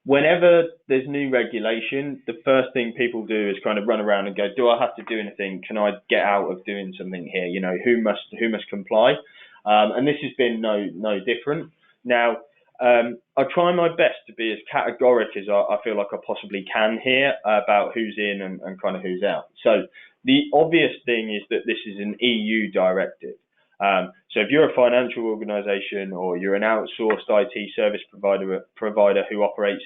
whenever there's new regulation, the first thing people do is kind of run around and go, "Do I have to do anything? Can I get out of doing something here? You know, who must comply?" And this has been no different. Now, I try my best to be as categoric as I feel like I possibly can here about who's in and kind of who's out. So the obvious thing is that this is an EU directive. So if you're a financial organisation or you're an outsourced IT service provider who operates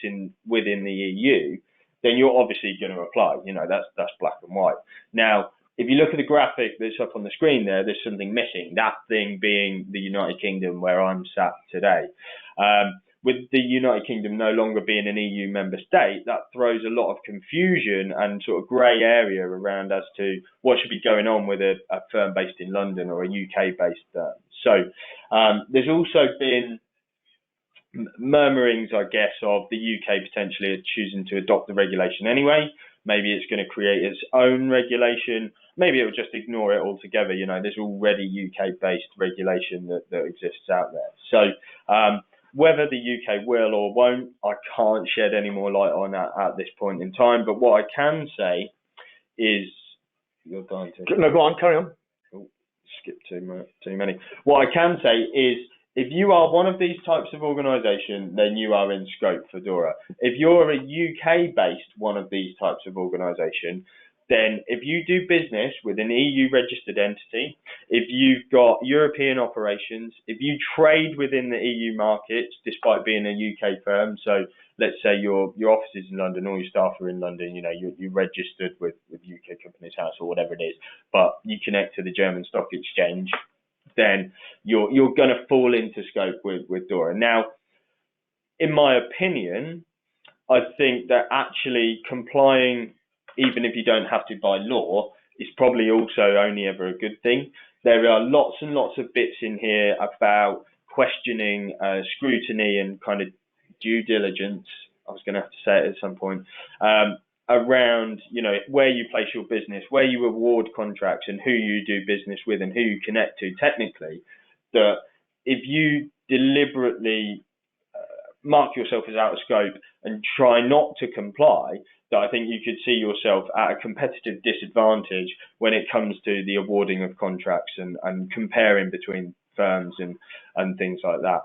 within the EU, then you're obviously going to apply. You know, that's black and white. Now, if you look at the graphic that's up on the screen there's something missing. That thing being the United Kingdom, where I'm sat today. With the United Kingdom no longer being an EU member state, that throws a lot of confusion and sort of grey area around as to what should be going on with a firm based in London or a UK-based firm. So there's also been murmurings, I guess, of the UK potentially choosing to adopt the regulation anyway. Maybe it's going to create its own regulation. Maybe it will just ignore it altogether. You know, there's already UK-based regulation that exists out there. So whether the UK will or won't, I can't shed any more light on that at this point in time. But what I can say is, you're dying to. No, go on, carry on. Oh, skip too many. What I can say is, if you are one of these types of organisation, then you are in scope for DORA. If you're a UK-based one of these types of organisation, then if you do business with an EU-registered entity, if you've got European operations, if you trade within the EU markets, despite being a UK firm, so let's say your office is in London, all your staff are in London, you know, you're registered with UK Companies House or whatever it is, but you connect to the German Stock Exchange, then you're going to fall into scope with DORA. Now, in my opinion, I think that actually complying, even if you don't have to by law, is probably also only ever a good thing. There are lots and lots of bits in here about questioning, scrutiny and kind of due diligence. I was going to have to say it at some point. Around, you know, where you place your business, where you award contracts and who you do business with and who you connect to technically, that if you deliberately mark yourself as out of scope and try not to comply, that I think you could see yourself at a competitive disadvantage when it comes to the awarding of contracts and comparing between firms and things like that.